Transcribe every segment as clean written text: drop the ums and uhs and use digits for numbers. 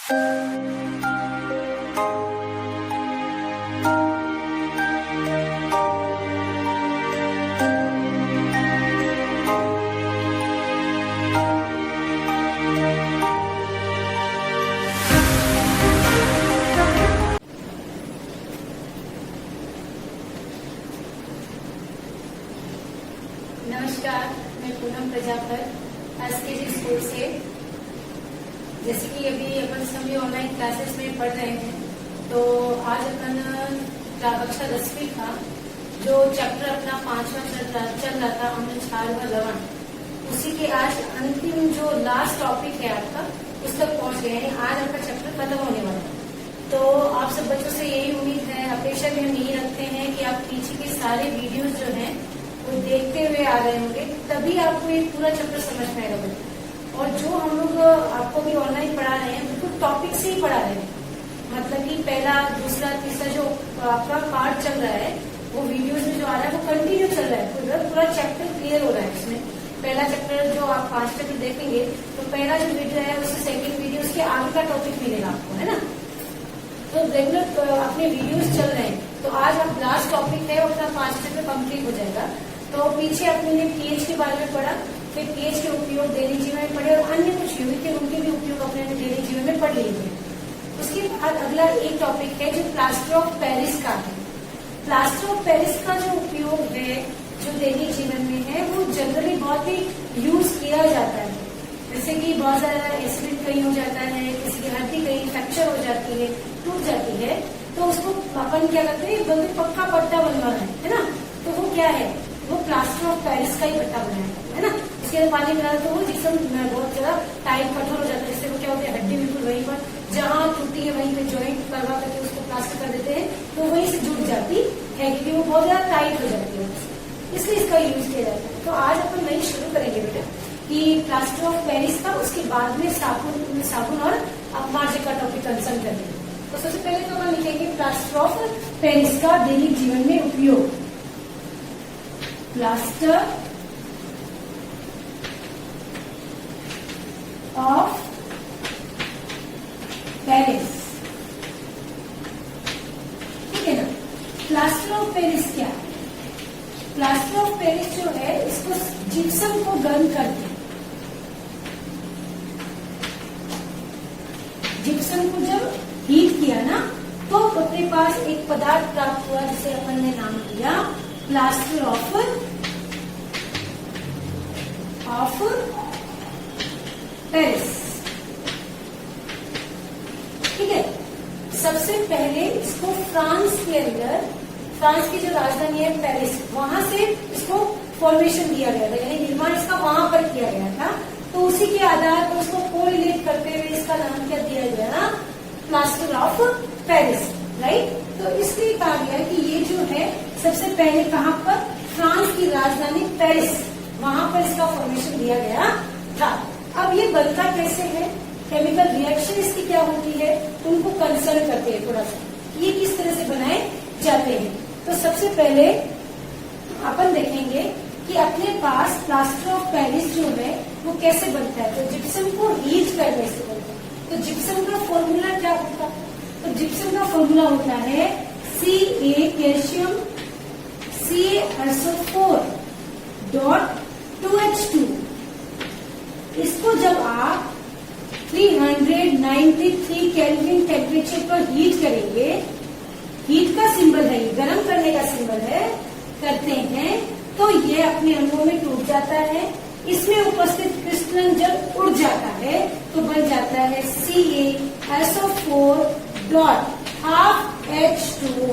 नमस्कार, मैं Poonam Prajapat SKG school से। जैसे कि अभी अपन सभी ऑनलाइन क्लासेस में पढ़ रहे हैं, तो आज अपन कक्षा 10वीं का जो चैप्टर अपना 5वां चल रहा था हमने क्षार व लवण, उसी के आज अंतिम जो लास्ट टॉपिक है आपका उस तक पहुंच गए हैं। आज आपका चैप्टर खत्म होने वाला है। तो आप सब बच्चों से यही उम्मीद है, अपेक्षा भी हम यही रखते हैं कि आप पीछे के सारे वीडियोज जो हैं वो देखते हुए आ रहे होंगे, तभी आपको ये पूरा चैप्टर समझ में आएगा बच्चों। और जो हम लोग आपको भी ऑनलाइन पढ़ा रहे हैं बिल्कुल टॉपिक से ही पढ़ा रहे हैं, मतलब कि पहला दूसरा तीसरा जो आपका पार्ट चल रहा है वो वीडियोज में जो आ रहा है वो कंटिन्यू चल रहा है, पूरा चैप्टर क्लियर हो रहा है। इसमें पहला चैप्टर जो आप 5 चैप्टर देखेंगे तो पहला जो वीडियो है उससे सेकेंड वीडियो उसके आगे का टॉपिक मिलेगा आपको, है ना। तो रेगुलर अपने वीडियोज चल रहे हैं, तो आज आप लास्ट टॉपिक है अपना 5 चैप्टर कंप्लीट हो जाएगा। तो पीछे अपने पीएच के बारे में पढ़ा, फिर पीएच के उपयोग दैनिक जीवन में पढ़े और अन्य कुछ यूनिट थे उनके भी उपयोग अपने दैनिक जीवन में पढ़ लिए थे। उसके बाद अगला एक टॉपिक है जो प्लास्टर ऑफ पेरिस का है। प्लास्टर ऑफ पेरिस का जो उपयोग है जो दैनिक जीवन में है वो जनरली बहुत ही यूज किया जाता है। जैसे कि बहुत ज्यादा एक्सीडेंट कहीं हो जाता है, किसी की हड्डी कहीं फ्रैक्चर हो जाती है, टूट जाती है, तो उसको अपन क्या करते हैं, बल्कि पक्का पट्टा बनवाना है ना। तो वो क्या है, वो प्लास्टर ऑफ पेरिस का ही पट्टा बनाया है ना। इसके अंदर पानी मिला तो वो जिसम बहुत ज्यादा टाइट कठोर हो जाता है, जिससे वो क्या होता है हड्डी बिल्कुल वहीं पर जहाँ टूटी है वहीं पे ज्वाइंट करवा करके उसको प्लास्टर कर देते हैं, तो वहीं से जुड़ जाती है क्योंकि वो बहुत ज्यादा टाइट हो जाती है, इसलिए इसका यूज किया जाता है। तो आज अपन वही शुरू करेंगे बेटा कि प्लास्टर ऑफ पेरिस का, उसके बाद में साबुन और अपमार्जक का टॉपिक कंसर्न करेंगे। तो सबसे पहले तो हम लिखेंगे प्लास्टर ऑफ पेरिस का दैनिक जीवन में उपयोग। प्लास्टर ऑफ पेरिस, ठीक है ना। प्लास्टर ऑफ पेरिस क्या है? प्लास्टर ऑफ पेरिस जो है इसको जिप्सम को गर्म करके, जिप्सम को जब हीट किया ना तो अपने पास एक पदार्थ प्राप्त हुआ जिसे अपन ने नाम दिया प्लास्टर ऑफ पेरिस, ठीक है। सबसे पहले इसको फ्रांस के अंदर, फ्रांस की जो राजधानी है पेरिस, वहां से इसको फॉर्मेशन दिया गया था, यानी निर्माण इसका वहां पर किया गया था। तो उसी के आधार पर उसको कोरिलेट करते हुए इसका नाम क्या दिया गया ना, प्लास्टर ऑफ पेरिस, राइट। तो इसलिए कहा गया कि ये जो है सबसे पहले कहाँ पर, फ्रांस की राजधानी पेरिस, वहां पर इसका फॉर्मेशन दिया गया था। अब ये बनता कैसे है, केमिकल रिएक्शन इसकी क्या होती है, उनको कंसर्न करते हैं थोड़ा सा, ये किस तरह से बनाए जाते हैं। तो सबसे पहले अपन देखेंगे कि अपने पास प्लास्टर ऑफ पेरिस जो है वो कैसे बनता है। तो जिप्सम को हीट करने से बनता है। तो जिप्सम का फॉर्मूला क्या होता है, तो जिप्सम का फॉर्मूला होता है Ca कैल्शियम CaSO4 .2H2। इसको जब आप 393 केल्विन टेम्परेचर पर हीट करेंगे, हीट का सिंबल है, गर्म करने का सिंबल है, करते हैं तो ये अपने अणुओं में टूट जाता है। इसमें उपस्थित क्रिस्टलन जब उड़ जाता है तो बन जाता है CaSO4 .half H2O।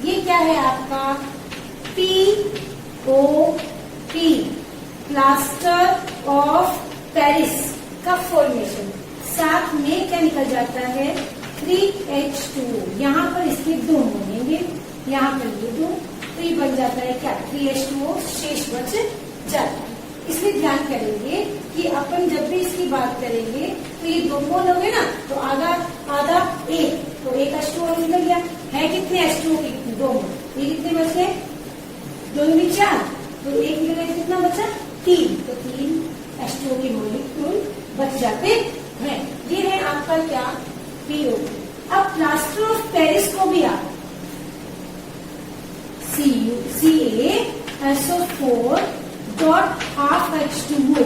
ये क्या है आपका POP, प्लास्टर ऑफ पेरिस का फॉर्मेशन। साथ में क्या निकल जाता है 3H2O। यहाँ पर इसके दो बनेंगे, यहाँ पर ये दो, तो ये बन जाता है क्या 3H2O, शेष बच जाता है। इसलिए ध्यान करेंगे कि अपन जब भी इसकी बात करेंगे तो ये दो मोल हो गए ना, तो आधा आधा एक, तो एक H2O निकल गया है। कितने H2O के, दो मोल, ये कितने बचे, दो में 4, तो एक निकल गया, कितना बचा 3, तो 3 H2O के मोलिक्यूल बच जाते हैं। ये है आपका क्या PO। अब प्लास्टर ऑफ पेरिस को भी आप CaSO4.12H2O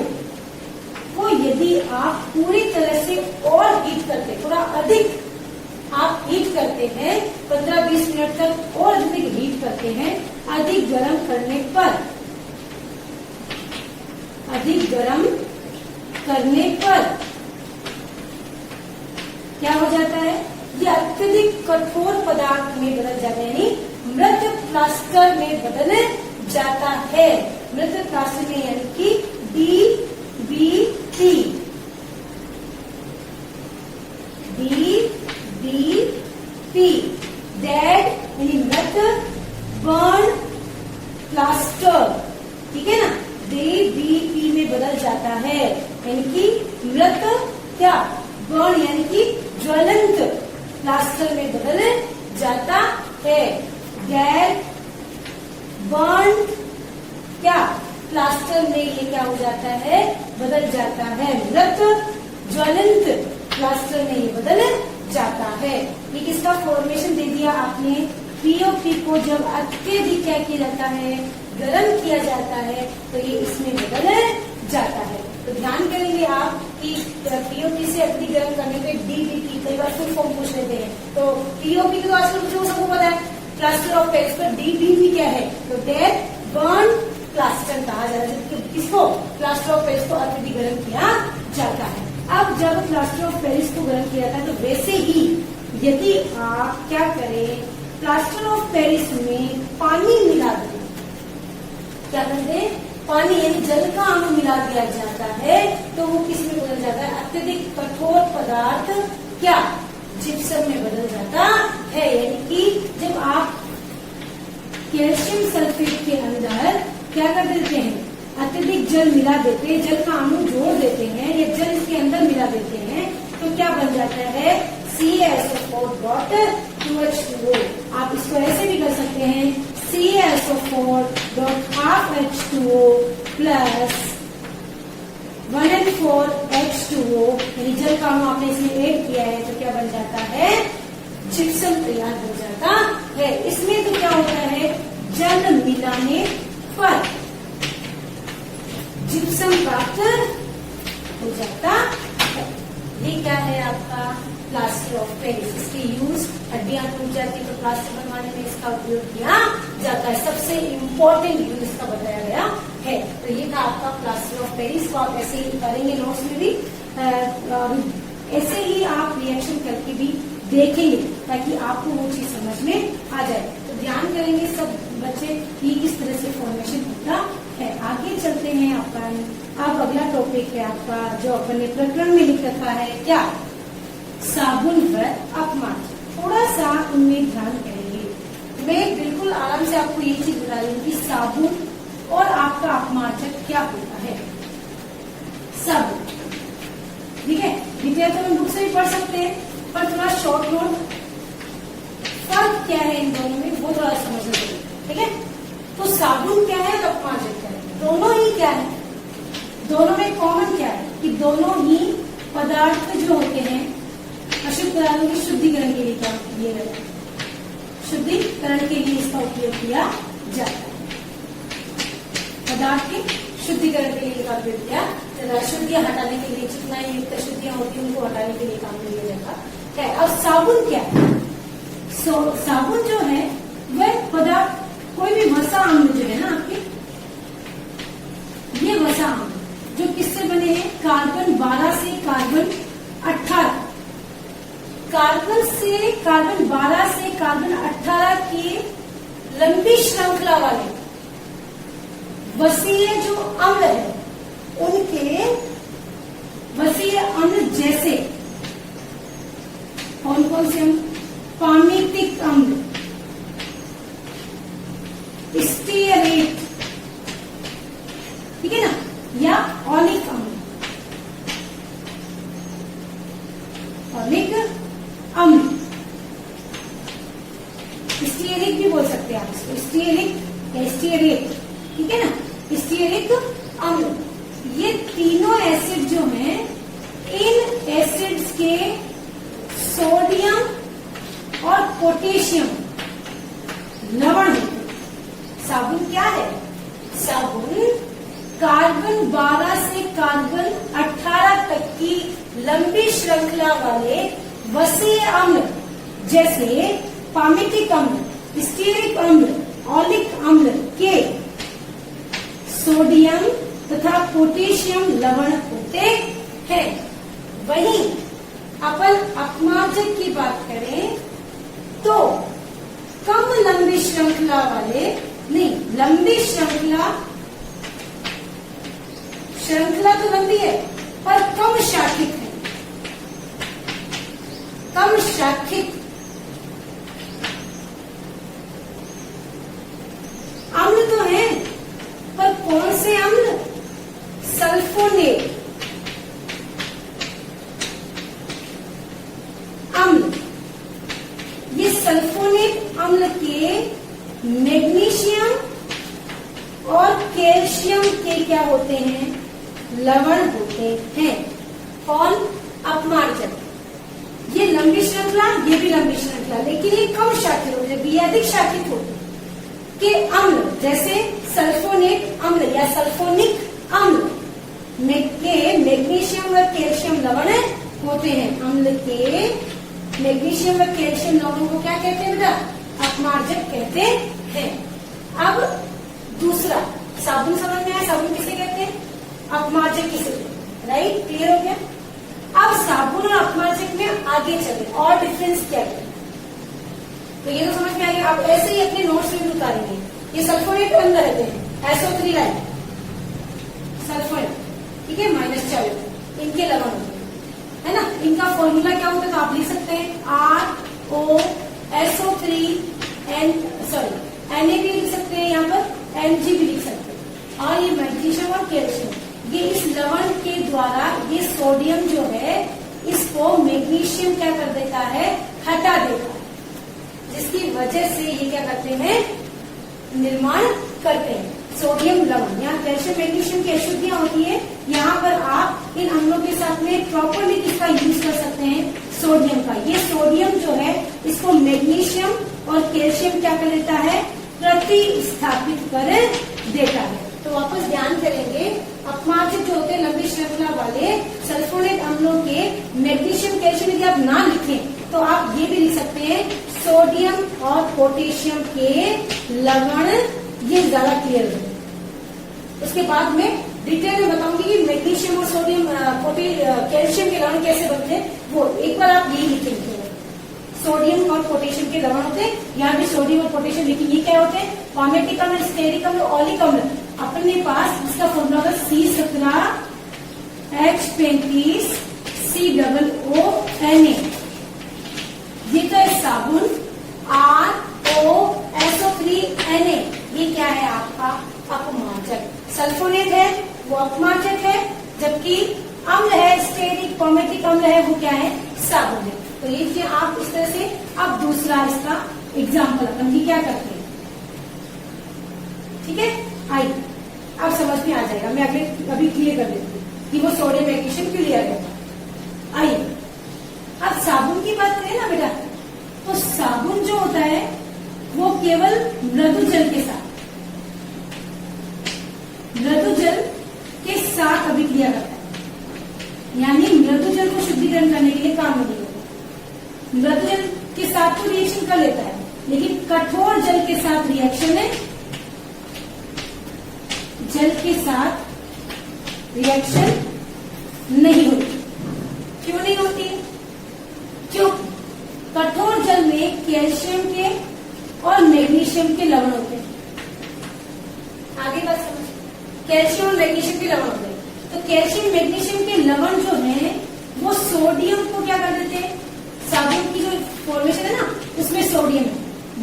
वो यदि आप पूरी तरह से और हीट करते, थोड़ा अधिक आप हीट करते हैं, 15-20 मिनट तक और अधिक हीट करते हैं, अधिक गर्म करने पर क्या हो जाता है, ये अत्यधिक कठोर पदार्थ में बदल जाता है, यानी मृत प्लास्टर में बदल जाता है। मृत प्लास्टर में यानी कि DBP डेड यानी मृत, बर्न प्लास्टर, ठीक है ना, DBP में बदल जाता है, यानी कि मृत क्या, बर्न यानी कि ज्वलंत प्लास्टर में बदल जाता है। डेड बर्न क्या प्लास्टर में ये क्या हो जाता है, बदल जाता है, मृत ज्वलंत प्लास्टर में ये बदल जाता है। ये किसका फॉर्मेशन दे दिया आपने, POP को जब अत्यधिक क्या किया जाता है, गर्म किया जाता है, तो ये इसमें बदल जाता है। तो ध्यान करेंगे आप कि POP से अत्यधिक गर्म करने पे DBP, कई बार फुल फॉर्म पूछ लेते हैं, तो POP तो आजकल जो सबको पता है, प्लास्टर ऑफ पेरिस पर DBP क्या है, तो डेड बर्न प्लास्टर कहा जाता है, किसको, प्लास्टर ऑफ पेरिस को अत्यधिक गर्म किया जाता है। अब जब प्लास्टर ऑफ पेरिस को गर्म किया जाता है, तो वैसे ही यदि आप क्या करें, प्लास्टर ऑफ पेरिस में पानी मिला दें, क्या करते हैं, पानी यानी जल का अणु मिला दिया जाता है, तो वो किस में बदल जाता है, अत्यधिक कठोर पदार्थ क्या, जिप्सम में बदल जाता है। यानी कि जब आप कैल्शियम सल्फेट के अंदर क्या कर देते हैं, अत्यधिक जल मिला देते हैं, जल का अणु जोड़ देते हैं या जल इसके अंदर मिला देते हैं, तो क्या बन जाता है, CaSO4.2H2O। आप इसको ऐसे भी कर सकते हैं, CaSO4.12H2O प्लस 1N4H2O, यानी जल का अणु आपने इसमें ऐड किया है, तो क्या बन जाता है, जिप्सम तैयार हो जाता है। इसमें तो क्या होता है, जल मिलाने पर जिप्सम प्राप्त हो जाता है। ये क्या है आपका प्लास्टर ऑफ पेरिस। इसकी यूज हड्डियां टूट जाती है तो प्लास्टर बनवाने में इसका उपयोग किया जाता है। सबसे इम्पोर्टेंट यूज इसका बताया गया है। तो ये था आपका प्लास्टर ऑफ पेरिस को आप ऐसे ही करेंगे नोट्स में भी, ऐसे ही आप रिएक्शन करके भी देखेंगे ताकि आपको वो चीज समझ में आ जाए। तो ध्यान करेंगे सब बच्चे कि किस तरह से फॉर्मेशन होता है। आगे चलते हैं आपका, अब अगला टॉपिक है आपका जो अपने प्रकरण में लिख रखा है, क्या, साबुन व अपमार्जन। थोड़ा सा उनमें ध्यान करेंगे। मैं बिल्कुल आराम से आपको ये चीज बता रही हूँ कि साबुन और आपका अपमार्जक क्या होता है। साबुन, ठीक है, डिटेल तो हम बुक से भी पढ़ सकते हैं, पर थोड़ा शॉर्ट नोट फर्क क्या है इन दोनों में वो थोड़ा समझना चाहिए, ठीक है। तो साबुन क्या है और अपमार्जक क्या है, दोनों ही क्या है, दोनों में कॉमन क्या है कि दोनों ही पदार्थ जो होते हैं अशुद्ध पदार्थों के शुद्धिकरण के लिए क्या किए गए, शुद्धिकरण के लिए इसका उपयोग किया जाता है। पदार्थ के शुद्धिकरण के लिए इसका उपयोग किया जाता है। अशुद्धियां हटाने के लिए, जितना युक्त अशुद्धियां होती है उनको हटाने के लिए काम लिया जाता है। अब साबुन क्या है, साबुन जो है वह पदार्थ, कोई भी वसा अम्ल जो है ना आपके, ये वसा अम्ल जो किससे बने हैं, कार्बन 12 से कार्बन 18, कार्बन 12 से कार्बन 18 की लंबी श्रृंखला वाले वसीय जो अम्ल है, उनके वसीय अम्ल जैसे कौन कौन से अम्ल, पामीतिक अम्ल, स्टीयरेट, ठीक है ना, या ऑलिक अम्ल, ऑलिक अम्ल, स्टीयरिक भी बोल सकते हैं आप इसको, स्टीयरिक या स्टीयरेट, ठीक है ना, स्टीयरिक अम्ल। ये तीनों एसिड जो हैं, इन एसिड्स के 16 पोटेशियम लवण होते हैं। साबुन क्या है? साबुन कार्बन 12 से कार्बन 18 तक की लंबी श्रृंखला वाले वसीय अम्ल जैसे पामिटिक अम्ल, स्टीयरिक अम्ल, ऑलिक अम्ल के सोडियम तथा पोटेशियम लवण होते हैं। वहीं अपन अपमार्जक की बात करें तो कम लंबी श्रृंखला वाले नहीं, लंबी श्रृंखला तो लंबी है पर कम शाखित है। कम शाखित अम्ल तो है पर कौन से अम्ल? सल्फोनेट अम्ल। ये सल्फोनेट अम्ल के मैग्नीशियम और कैल्शियम के क्या होते हैं? लवण होते हैं। कौन? अपमार्जक। ये लंबी श्रृंखला, ये भी लंबी श्रृंखला, लेकिन ये कम शाखित होते हैं, ये अधिक शाखित होते हैं के अम्ल जैसे सल्फोनेट अम्ल या सल्फोनिक अम्ल के मैग्नीशियम व कैल्शियम लवण होते हैं। अम्ल के मैग्नीशियम व कैल्शियम लवणों को क्या कहते हैं बेटा? अपमार्जक कहते हैं। अब दूसरा, साबुन समझ में आया? साबुन किसे कहते हैं? अपमार्जक किसे कहते हैं? राइट, क्लियर हो गया? अब साबुन और अपमार्जक में आगे चले और डिफरेंस क्या है? तो ये तो समझ में आ गया। आप ऐसे ही अपने नोट्स में भी उतारेंगे। ये सल्फोनेट अम्ल रहते हैं, SO3 लाइन सल्फोनेट, ठीक है, -4, इनके लवण होते हैं, है ना। इनका फॉर्मूला क्या होता है? तो आप लिख सकते हैं Na भी लिख सकते हैं, यहाँ पर Mg भी लिख सकते हैं। और ये मैग्नीशियम और कैल्शियम, ये इस लवण के द्वारा ये सोडियम जो है इसको मैग्नीशियम क्या कर देता है? हटा देता है, जिसकी वजह से ये क्या करते हैं? निर्माण करते हैं सोडियम लवण। यहाँ कैल्शियम मैग्नीशियम की अशुद्धियां होती है, यहाँ पर आप इन अम्लों के साथ में प्रॉपरली किसका यूज कर सकते हैं? सोडियम का। ये सोडियम जो है इसको मैग्नीशियम और कैल्शियम क्या कर देता है? प्रतिस्थापित कर देता है। तो वापस ध्यान करेंगे, अपमार्जक जो होते हैं लंबी श्रृंखला वाले सल्फोनेट अम्लों के मैग्नीशियम कैल्शियम यदि आप ना लिखें तो आप ये भी लिख सकते हैं सोडियम और पोटेशियम के लवण। ये ज्यादा क्लियर है। उसके बाद में डिटेल में बताऊंगी कि मैग्नीशियम और सोडियम कैल्शियम के लवण कैसे बनते हैं। वो एक बार आप यही लिखेंगे, सोडियम और पोटेशियम के लवण होते हैं। यहाँ भी सोडियम और पोटेशियम, लेकिन ये क्या होते हैं? पामेटिक अम्ल, स्टेरिक अम्ल, ऑलिक अम्ल। अपने पास इसका फॉर्मूला होगा C17H35COONA। ये तो है साबुन, ROSO3Na। ये क्या है? आपका अपमार्जक। सल्फोनेट है वो अपमार्जक है, जबकि अम्ल है स्टेरिक पामेटिक अम्ल है वो क्या है? साबुन है। तो ये आप इस तरह से। अब दूसरा इसका एग्जाम्पल अपन की क्या करते हैं, ठीक है? आइए अब समझ में आ जाएगा। मैं अभी क्लियर कर देती हूँ कि वो सोडियम मैग्नीशियम क्यों लिया गया था। आइए अब साबुन की बात करें ना बेटा, तो साबुन जो होता है वो केवल मृदु जल के साथ अभिक्रिया करता है, यानी मृदु जल को शुद्धिकरण करने के लिए काम नहीं होता। मृदु जल के साथ तो रिएक्शन कर लेता है, लेकिन कठोर जल के साथ रिएक्शन है, जल के साथ रिएक्शन नहीं होती। क्यों नहीं होती? क्योंकि कठोर जल में कैल्शियम के और मैग्नीशियम के लवण होते हैं। आगे बात समझ, कैल्शियम और मैग्नीशियम के लवण होते हैं। तो कैल्शियम मैग्नीशियम के लवण जो है वो सोडियम को क्या कर देते हैं? साबुन की जो फॉर्मेशन है ना उसमें सोडियम है,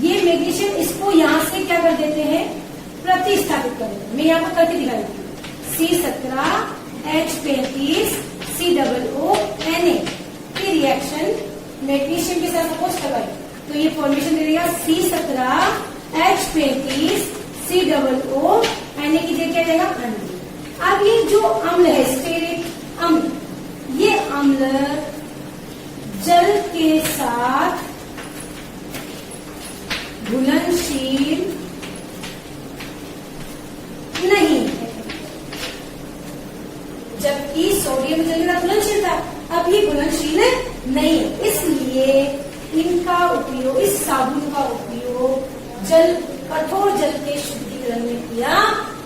ये मैग्नीशियम इसको यहाँ से क्या कर देते हैं? प्रतिस्थापित कर देते हैं। मैं यहाँ पर करके दिखा देती हूँ। C17H35COONA की रिएक्शन मैग्नीशियम के साथ सपोज करवाई तो ये फॉर्मेशन दे देगा C17H35COONA की जगह क्या देगा? अम्ल। अब ये जो अम्ल है स्टेरिक अम्ल, ये अम्ल जल के साथ नहीं है। इसलिए इनका उपयोग, इस साबुन का उपयोग जल, कठोर जल के शुद्धिकरण में किया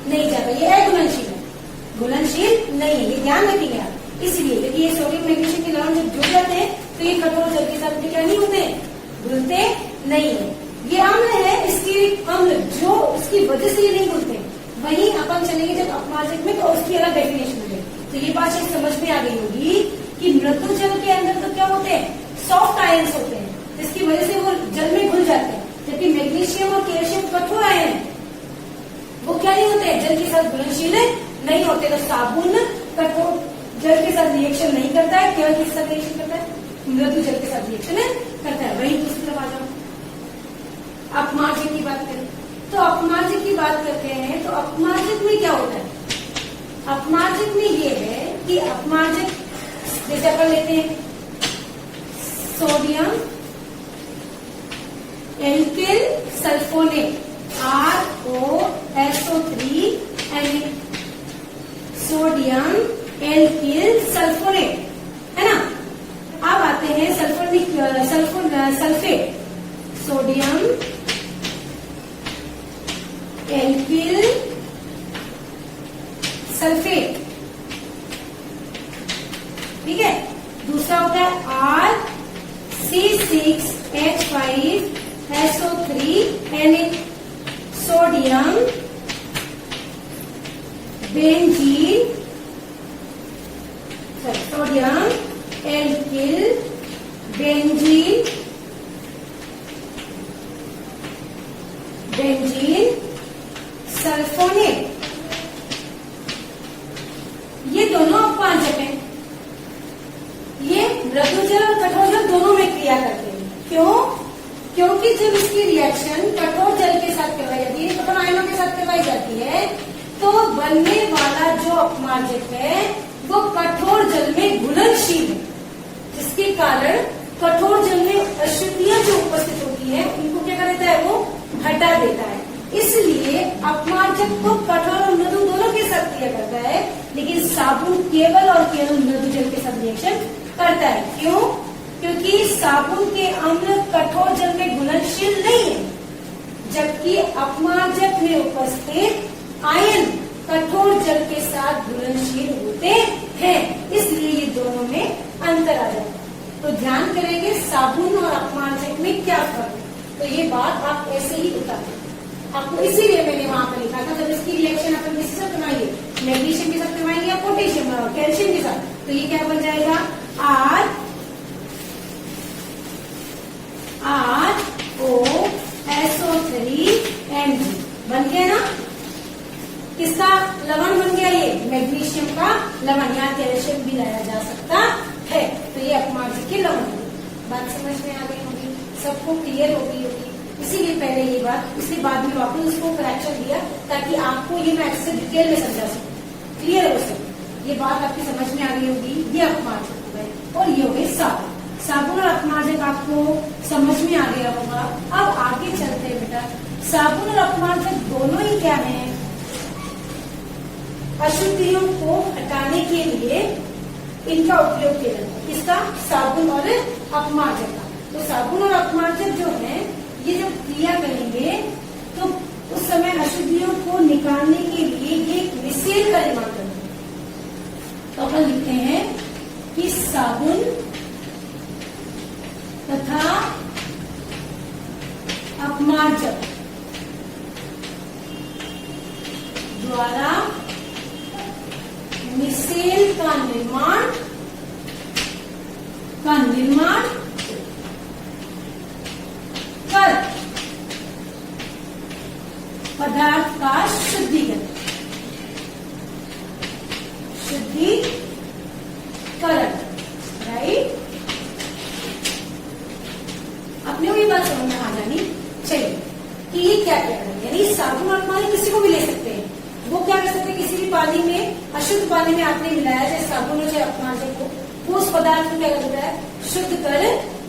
नहीं जाता। ये अघुलनशील है, घुलनशील नहीं है, ये ध्यान रखिएगा आप। इसलिए क्योंकि ये सोडियम मैग्नीशियम के लवण जब जुड़ जाते हैं तो ये कठोर जल के साथ क्या नहीं होते, घुलते नहीं है। ये अम्ल है, इसकी अम्ल जो उसकी वजह से ये नहीं घुलते। वहीं अपन चलेंगे जब अपमार्जक में तो उसकी अलग डेफिनेशन है। तो ये बात समझ में आ गई होगी कि मृदु जल के अंदर तो क्या होते हैं, सॉफ्ट आयंस होते हैं, जिसकी वजह से वो जल में घुल जाते हैं। जबकि मैग्नीशियम और कैल्शियम कठोर आयन है, वो क्या नहीं होते, जल के साथ घुलनशील नहीं होते। तो साबुन कठोर जल के साथ रिएक्शन नहीं करता है, केवल किस साथ रिएक्शन करता है, मृदु जल के साथ रिएक्शन करता है। वही दूसरी तरफ आ जाओ, अपमार्जक की बात करें तो अपमार्जक की बात करते हैं तो अपमार्जक में क्या होता है, अपमार्जक में ये है कि अपमार्जक जैसे अपन लेते हैं sodium alkyl sulphonate ROSO3 sodium alkyl sulphonate, है ना। अब आते हैं सल्फेट, सोडियम एल्किल सल्फेट, ठीक है। दूसरा होता है RC6H5SO3 sodium benzene, sodium alkyl benzene sulphonate. ये दोनों अपमार्जक हैं, ये मृदु जल और कठोर जल दोनों में क्रिया करते हैं। क्यों? क्योंकि जब इसकी रिएक्शन कठोर जल के साथ करवाई जाती है, कठोर आयनों के साथ करवाई जाती है, तो बनने वाला जो अपमार्जक है वो कठोर जल में घुलनशील है, जिसके कारण कठोर जल में अशुद्धियां जो उपस्थित होती है उनको क्या कर देता है, वो हटा देता है। इसलिए अपमार्जक को कठोर और मृदु दोनों के साथ क्रिया करता है, लेकिन साबुन केवल और केवल मृदु जल के साथ रिएक्शन करता है। क्यों? क्योंकि साबुन के अम्ल कठोर जल में घुलनशील नहीं है, जबकि अपमार्जक में उपस्थित आयन कठोर जल के साथ घुलनशील होते हैं। इसलिए ये दोनों में अंतर आ जाता है। तो ध्यान करेंगे साबुन और अपमार्जक में क्या फर्क है। तो ये बात आप ऐसे ही उतारें, आपको इसीलिए मैंने वहां पर लिखा था। जब इसकी रिएक्शन अपन किसी से करवाएंगे, मैग्नीशियम के साथ करवाएंगे या पोटेशियम और कैल्शियम के साथ, तो ये क्या बन जाएगा, ROSO3 बन गया ना। किसका लवण बन गया, ये मैग्नीशियम का लवण, यहाँ कैल्शियम भी लाया जा सकता है। तो ये अपमार्जक के लवण है। बात समझ में आ गई होगी, सबको क्लियर हो गई होगी। इसीलिए पहले ये बात, इसके बाद में वापस उसको करेक्शन दिया ताकि आपको ये मैं अच्छे से डिटेल में समझा सकूं, क्लियर हो सके। ये बात आपकी समझ में आ गई होगी। ये अपमार्जक हो गए और ये हो गए साबुन। साबुन और अपमार्जक आपको समझ में आ गया होगा। अब आगे चलते हैं बेटा, साबुन और अपमार्जक दोनों ही क्या है, अशुद्धियों को हटाने के लिए इनका उपयोग किया जाता है। किसका, साबुन और अपमार्जक का। तो साबुन और अपमार्जक जो है ये जब क्रिया करेंगे तो उस समय अशुद्धियों को निकालने के लिए ये एक मिसेल का निर्माण करते हैं। तो अपन लिखते हैं कि साबुन तथा अपमार्जक द्वारा मिसेल का निर्माण कर पदार्थ का शुद्धिकरण, राइट। अपने को ये बात समझ में आ जानी चाहिए कि ये क्या कह रहे हैं। यानी साबुन और पानी किसी को भी ले सकते हैं। वो क्या कर सकते हैं, किसी भी पानी में, अशुद्ध पानी में आपने मिलाया चाहे साबुन हो चाहे अपमार्जक को, वो उस पदार्थ को क्या कर देता है, शुद्ध कर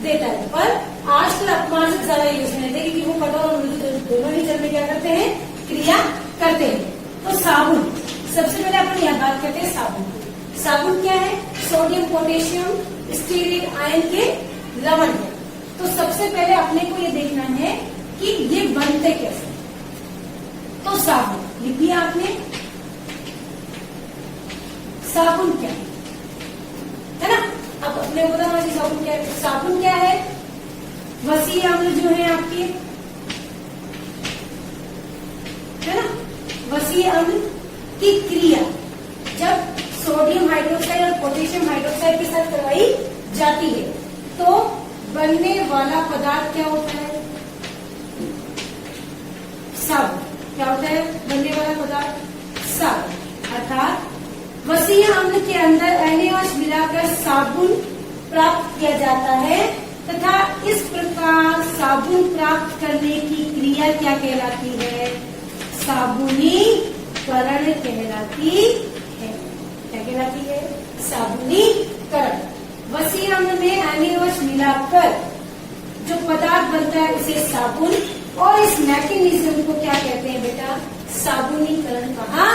देता है। पर आजकल अपमार्जक ज्यादा यूज में लेते हैं क्योंकि वो कठोर और मृदु दोनों ही जल में क्या करते हैं, क्रिया करते हैं। तो साबुन, सबसे पहले अपन यह बात करते हैं साबुन क्या है, सोडियम पोटेशियम स्टीयरिक आयन के लवण है। तो सबसे पहले अपने को ये देखना है कि ये बनते कैसे। तो साबुन लिख दिया आपने, साबुन क्या है ना। अब अपने को बताना चाहिए साबुन क्या है। साबुन क्या है, वसीय अम्ल जो है आपके, है ना, वसीय अम्ल की क्रिया जब सोडियम हाइड्रोक्साइड और पोटेशियम हाइड्रोक्साइड के साथ करवाई जाती है तो बनने वाला पदार्थ क्या होता है, साबुन। क्या होता है बनने वाला पदार्थ, साबुन। अर्थात वसीय अम्ल के अंदर NaOH मिलाकर साबुन प्राप्त किया जाता है तथा इस प्रकार साबुन प्राप्त करने की क्रिया क्या कहलाती है, साबुनीकरण कहलाती है। क्या कहलाती है, साबुनीकरण। वसीय अम्ल में NaOH मिलाकर जो पदार्थ बनता है उसे साबुन, और इस मैकेनिज्म को क्या कहते हैं बेटा, साबुनीकरण कहा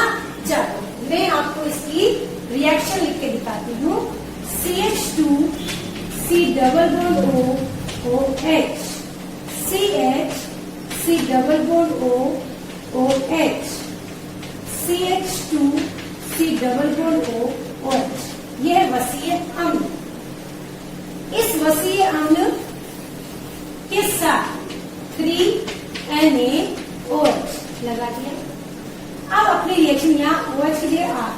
जाता है। मैं आपको इसकी रिएक्शन लिख के दिखाती हूँ। CH2 C double bond O OH, CH C double bond O OH, CH2 C double bond O OH, यह है वसीय अम्ल। इस वसीय अम्ल के साथ 3NaOH लगा दिया। अब अपनी रिएक्शन यहाँ OH के लिए R,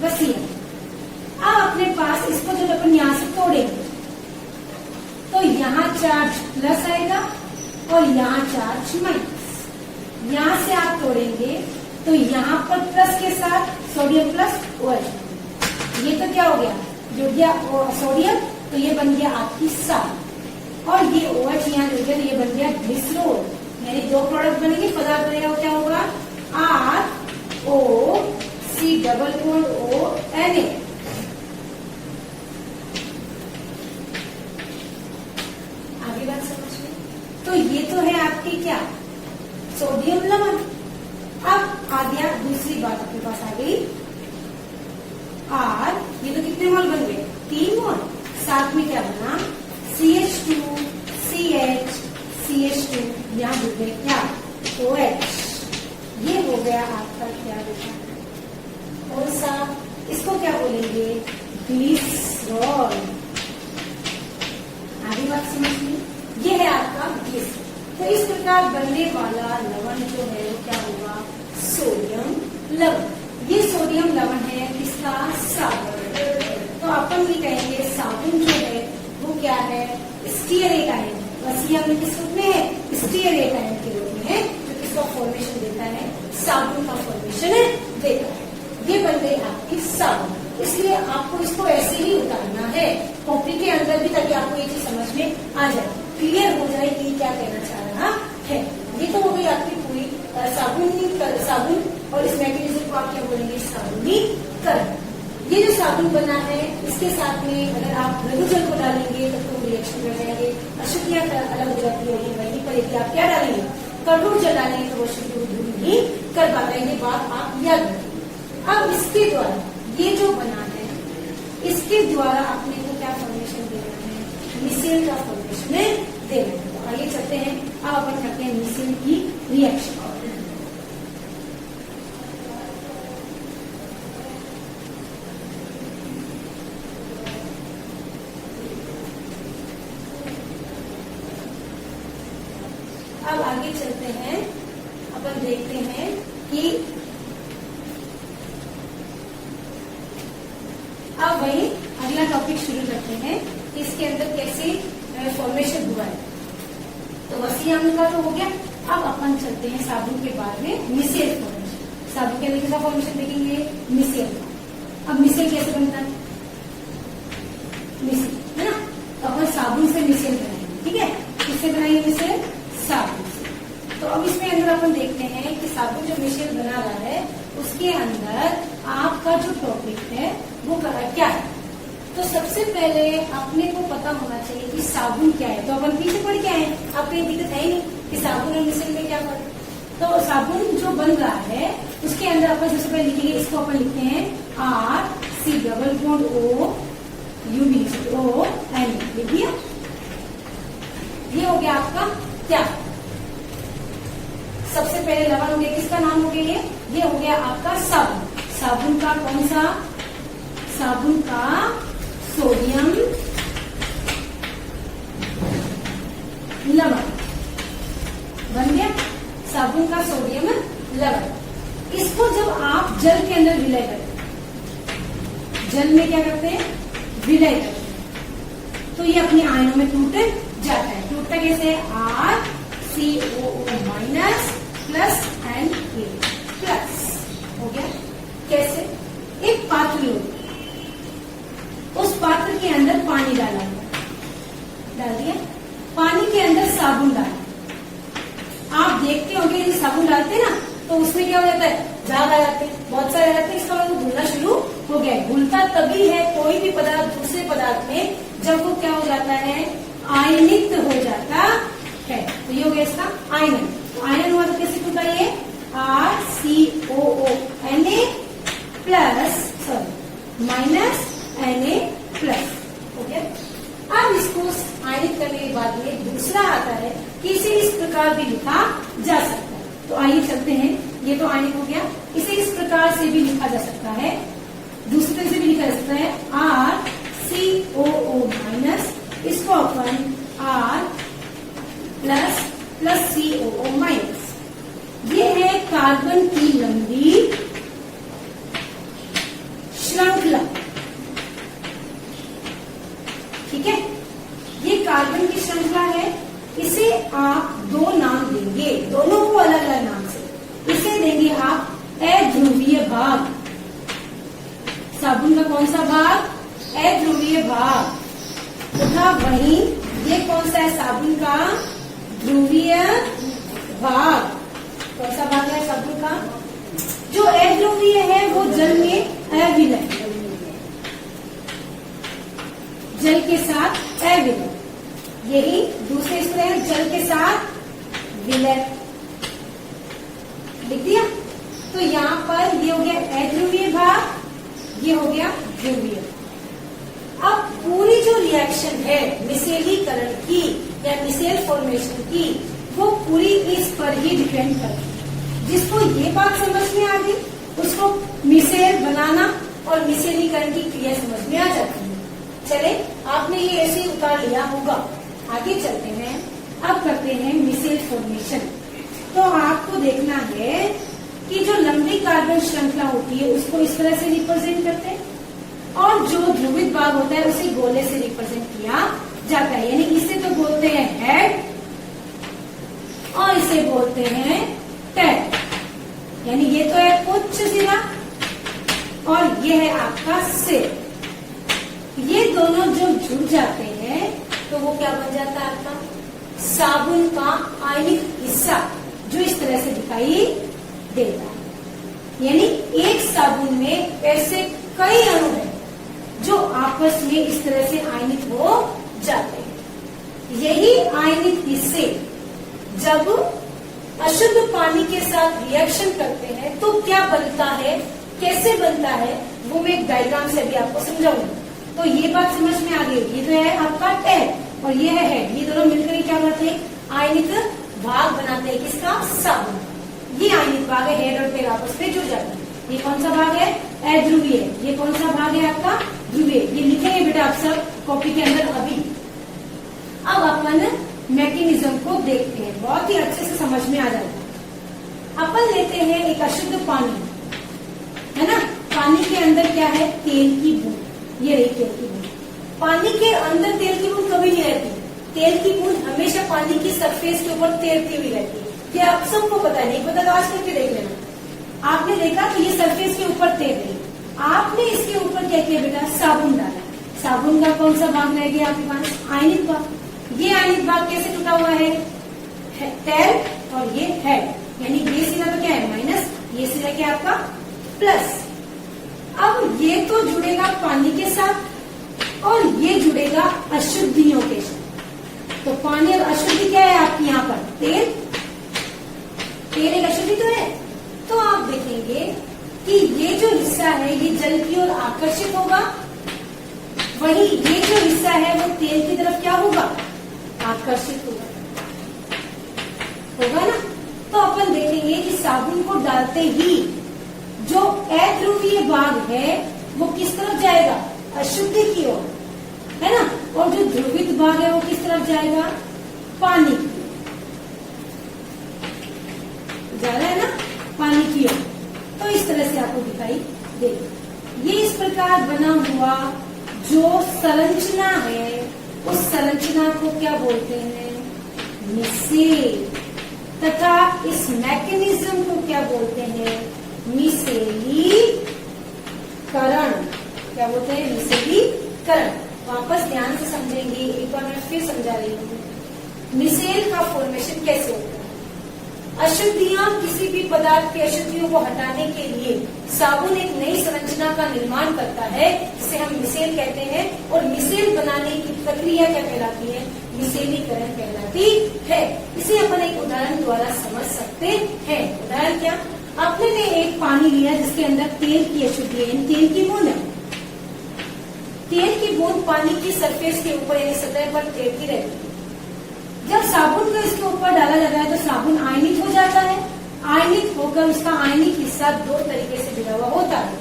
वसीय। अब अपने पास इसको जब अपन यहां से तोड़ेंगे तो यहाँ चार्ज प्लस आएगा और यहाँ चार्ज माइनस। यहां से आप तोड़ेंगे तो यहाँ पर प्लस के साथ सोडियम प्लस OH, ये तो क्या हो गया, जुड़ गया सोडियम, तो ये बन गया आपकी सार, और ये OH यहाँ जुड़ गया तो ये बन गया ग्लिसरॉल। यानी दो प्रोडक्ट बनेंगे, पदार्थ बनेगा, वो क्या होगा, ROC double bond O Na। आगे बात समझ में। तो ये तो है आपकी क्या, सोडियम लवण। अब आ गया दूसरी बात आपके पास आ गई, R, ये तो कितने मोल बन गए, 3 मोल। साथ में क्या बना, CH2 CH CH2, यहाँ जुड़ गए क्या, OH। ये हो गया आपका क्या बेटा, कौन सा, इसको क्या बोलेंगे, ग्लिसरॉल। आगे बात समझ ली, ये है आपका ग्लिसरॉल। तो इस प्रकार बनने वाला लवण जो है वो क्या होगा, सोडियम लवण। ये सोडियम लवण है किसका, साबुन। तो अपन भी कहेंगे साबुन जो है वो क्या है, स्टीयरेट आयन। वसीय अम्ल किस रूप में है, स्टीयरेट आयन के रूप में है, जो किसका फॉर्मेशन देता है, साबुन का फॉर्मेशन देता है। ये बन गई आपकी साबुन। इसलिए आपको इसको ऐसे ही उतारना है कॉपी के अंदर भी, ताकि आपको ये चीज समझ में आ जाए, क्लियर हो जाए कि क्या कहना चाह रहा है। ये तो हो गई आपकी पूरी साबुन, और इस मैकेनिज्म को आप क्या बोलेंगे, साबुनीकरण। ये जो साबुन बना है इसके साथ में अगर आप लघु जल को डालेंगे तो रिएक्शन कर जाएंगे, अशुद्धियां अलग हो जाती होगी। वहीं पर यदि आप क्या डालेंगे, कठोर जल डालेंगे तो वो शुद्ध नहीं कर पाता है। ये बात आप याद रखें। अब इसके द्वारा ये जो बना है, इसके द्वारा अपने को क्या फॉर्मेशन देना है, मिसेल का फॉर्मेशन देना है। तो आइए चलते हैं, अब अपन करते हैं मिसेल की रिएक्शन। अब आगे चलते हैं, अपन देखते हैं कि अब वही अगला टॉपिक शुरू करते हैं कि इसके अंदर कैसे फॉर्मेशन हुआ है। तो वसीय अम्ल का तो हो गया। अब अपन चलते हैं साबुन के बाद में मिसेल फॉर्मेशन। साबुन के अंदर कैसा फॉर्मेशन देखेंगे, मिसेल का। अब मिसेल कैसे बनता है, मिसेल है ना, तो अपन साबुन से मिसेल बनाएंगे, ठीक है। किससे बनाएंगे मिसेल, साबुन से। तो अब इसमें अंदर अपन देखते हैं कि साबुन जो मिसेल बना रहा है उसके अंदर आपका जो टॉपिक है वो क्या है। तो सबसे पहले अपने को पता होना चाहिए कि साबुन क्या है। तो अपन पीछे पढ़ के आए, आपको ये दिक्कत है ही नहीं कि साबुन और मिसेल में क्या फर्क। तो साबुन जो बन रहा है उसके अंदर अपन सबसे पहले लिखेंगे, इसको अपन लिखते हैं RC double bond O UV O N, लिख दिया। ये हो गया आपका क्या, सबसे पहले लवण हो गया, किसका नाम हो गया ये हो गया आपका साबुन। साबुन का कौन सा, साबुन का सोडियम लवण बन गया, साबुन का सोडियम लवण। इसको जब आप जल के अंदर विलय करते हैं, जल में क्या करते हैं, विलय करते हैं, तो ये अपने आयनों में टूट जाता है। टूटता कैसे, RCOO minus plus Na plus हो गया। कैसे, एक पात्र लो, उस पात्र के अंदर पानी डाल दिया, पानी के अंदर साबुन डाला। आप देखते होंगे यदि साबुन डालते ना तो उसमें क्या हो जाता है, झाग आ जाते हैं, बहुत सारे आ जाते हैं, इसका मतलब घुलना शुरू हो गया। घुलता तभी है कोई भी पदार्थ दूसरे पदार्थ में जब वो क्या हो जाता है, आयनित हो जाता है। तो ये हो गया इसका आयनन। तो आयनन हुआ तो कैसे टूटा ये, RCOO Na plus sorry minus Na plus हो गया। अब इसको आयनित करने के बाद ये दूसरा आता है कि इसे इस प्रकार भी लिखा जा सकता है। तो आइए चलते हैं, ये तो आयनित हो गया, इसे इस प्रकार से भी लिखा जा सकता है, दूसरे तरह से भी लिखा जा सकता है RCOO माइनस, इसको अपन R plus plus COO minus. ये है कार्बन की लंबी श्रृंखला, ठीक है, ये कार्बन की श्रृंखला है। इसे आप दो नाम देंगे, दोनों को अलग अलग नाम से। इसे देंगे आप अध्रुवीय भाग, साबुन का कौन सा भाग, अध्रुवीय भाग, तथा वहीं ये कौन सा है, साबुन का ध्रुवीय भाग। कौन सा भाग है साबुन का, जो अध्रुवीय है वो जल में अविलय, जल के साथ अविलय, यही दूसरे सूत्र है, जल के साथ विलय, लिख दिया। तो यहाँ पर ये हो गया अध्रुवीय भाग, ये हो गया ध्रुवीय। अब पूरी जो रिएक्शन है मिसेलीकरण की या मिसेल फॉर्मेशन की, वो पूरी इस पर ही डिपेंड करती है। जिसको ये बात समझ में आ गई उसको मिसेल बनाना और मिसेलीकरण की क्रिया समझ में आ जाती है। चले, आपने ये ऐसे ही उतार लिया होगा। आगे चलते हैं, अब करते हैं मिसेल फॉर्मेशन। तो आपको देखना है कि जो लंबी कार्बन श्रृंखला होती है उसको इस तरह से रिप्रेजेंट करते हैं, और जो ध्रुवित भाग होता है उसे गोले से रिप्रेजेंट किया जाता है। यानी इसे तो बोलते हैं हेड और इसे बोलते हैं टेल। यानी ये तो है उच्च सिरा और ये है आपका सिर। ये दोनों जो जुड़ जाते हैं तो वो क्या बन जाता है आपका साबुन का आयनिक हिस्सा, जो इस तरह से दिखाई देता है। यानी एक साबुन में ऐसे कई अणु हैं जो आपस में इस तरह से आयनित हो जाते हैं। यही आयनित हिस्से जब अशुद्ध पानी के साथ रिएक्शन करते हैं तो क्या बनता है, कैसे बनता है, वो मैं एक डायग्राम से अभी आपको समझाऊंगी। तो ये बात समझ में आ गई। ये तो है आपका टेल और ये है हेड, ये दोनों मिलकर क्या करते हैं, आयनिक भाग बनाते हैं किसका, साबुन। ये आयनिक भाग है, हेड और टेल आपस में जुड़ जाते हैं। ये कौन सा भाग है, अध्रुवीय। ये कौन सा भाग है आपका, ध्रुवीय। ये लिखेंगे बेटा आप सब कॉपी के अंदर अभी। अब अपन मैकेनिज्म को देखते हैं, बहुत ही अच्छे से समझ में आ जाता है। अपन लेते हैं एक अशुद्ध पानी, है ना, पानी के अंदर क्या है, तेल की बूंद। ये रही तेल की बूंद। पानी के अंदर तेल की बूंद कभी नहीं रहती। तेल की बूंद हमेशा पानी की सरफेस के ऊपर तैरती हुई रहती है। ये आप सबको पता है, नहीं पता तो आज करके देख लेना। आपने देखा तो ये सरफेस के ऊपर तैर रही। आपने इसके ऊपर क्या किया बेटा, साबुन डाला। साबुन का कौन सा भाग रह गया आपके पास, आयनिक भाग। ये आयनिक भाग कैसे टूटा हुआ है, टेल और ये हेड। यानी ये सिरा तो क्या है माइनस, ये सिरा क्या आपका प्लस। अब ये तो जुड़ेगा पानी के साथ और ये जुड़ेगा अशुद्धियों के साथ। तो पानी और अशुद्धि क्या है आपकी यहाँ पर, तेल तेल एक अशुद्धि तो है। तो आप देखेंगे कि ये जो हिस्सा है ये जल की ओर आकर्षित होगा, वही ये जो हिस्सा है वो तेल की तरफ क्या होगा, आकर्षित होगा ना। तो अपन देखेंगे कि साबुन को डालते ही जो अध्रुवीय भाग है वो किस तरफ जाएगा, अशुद्धि की ओर, है ना। और जो ध्रुवित भाग है वो किस तरफ जाएगा, पानी की ओर जा रहा है ना, पानी की ओर। तो इस तरह से आपको दिखाई देगा। ये इस प्रकार बना हुआ जो संरचना है उस संरचना को क्या बोलते हैं, मिसेल, तथा इस मैकेनिज्म को क्या बोलते हैं, मिसेलीकरण। क्या बोलते हैं, मिसेलीकरण। वापस ध्यान से समझेंगे, एक बार मैं फिर समझा रही हूँ। मिसेल का फॉर्मेशन कैसे होता है, अशुद्धियां, किसी भी पदार्थ की अशुद्धियों को हटाने के लिए साबुन एक नई संरचना का निर्माण करता है जिसे हम मिसेल कहते हैं। और मिसेल बनाने की प्रक्रिया क्या कहलाती है, मिसेलीकरण कहलाती है। इसे अपन एक उदाहरण द्वारा समझ सकते हैं। उदाहरण क्या, आपने ने एक पानी लिया जिसके अंदर तेल की अशुद्धि है, तेल की बूंद है। तेल की बूंद पानी की सरफेस के ऊपर यानी सतह पर तैरती रहती है। जब साबुन को इसके ऊपर डाला जाता है तो साबुन आयनित हो जाता है। आयनित होकर उसका आयनिक हिस्सा दो तरीके से जुड़ा हुआ होता है।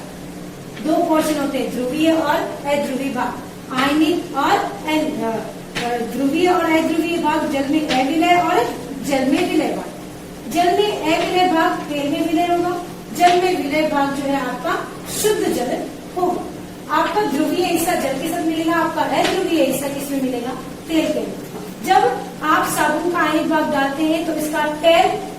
दो पोर्शन होते हैं, ध्रुवीय और अध्रुवीय भाग। आयनिक और ध्रुवीय और अध्रुवीय भाग जल में अविलय और जल में विलय भाग। जल में अविलय भाग तेल में विलय होगा, जल में विलय भाग जो है आपका शुद्ध जल होगा। आपका ध्रुवीय हिस्सा जल के साथ मिलेगा, आपका अध्रुवीय हिस्सा किसमें मिलेगा, तेल के। जब आप साबुन का आयनिक भाग डालते हैं तो इसका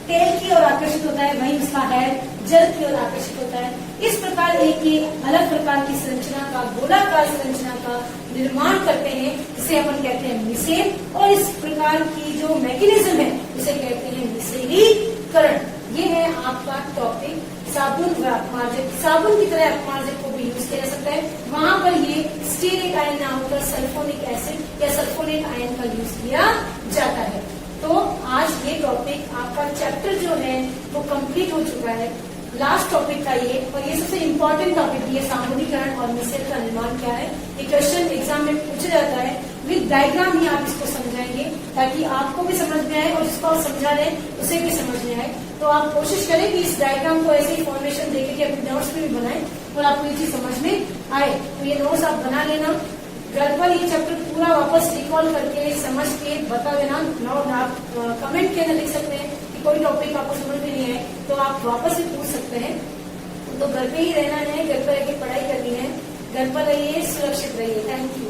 तेल की ओर आकर्षित होता है, वहीं इसका हेड जल की ओर आकर्षित होता है। इस प्रकार एक अलग प्रकार की संरचना का, गोलाकार संरचना का निर्माण करते हैं जिसे अपन कहते हैं मिसेल। और इस प्रकार की जो मैकेनिज्म है उसे कहते हैं मिसेलीकरण। ये है आपका टॉपिक साबुन व अपमार्जक। साबुन की तरह अपमार्जक को भी यूज किया जा सकता है, वहां पर ये स्टीयरिक आयन ना होकर सल्फोनिक एसिड या सल्फोनेट आयन का यूज किया जाता है। तो आज ये टॉपिक आपका चैप्टर जो है वो कंप्लीट हो चुका है। लास्ट टॉपिक था ये, और ये सबसे इम्पोर्टेंट टॉपिक ये साबुनीकरण और मिसेल का निर्माण क्या है। ये क्वेश्चन एग्जाम में पूछा जाता है, विद डायग्राम ही आप इसको समझाएंगे ताकि आपको भी समझ में आए और जिसको आप समझा रहे हैं उसे भी समझ में आए। तो आप कोशिश करें कि इस डायग्राम को ऐसे ही फॉर्मेशन देके कि अपने नोट्स में भी बनाएं और आपको ये चीज समझ में आए। तो ये नोट्स आप बना लेना, घर पर ये चैप्टर पूरा वापस रिकॉल करके समझ के बता देना। नोट आप कमेंट के अंदर लिख सकते हैं कि कोई टॉपिक आपको समझ में नहीं है तो आप वापस भी पूछ सकते हैं। तो घर पे ही रहना है, घर पर रहकर पढ़ाई करनी है। घर पर रहिए, सुरक्षित रहिए। Thank you.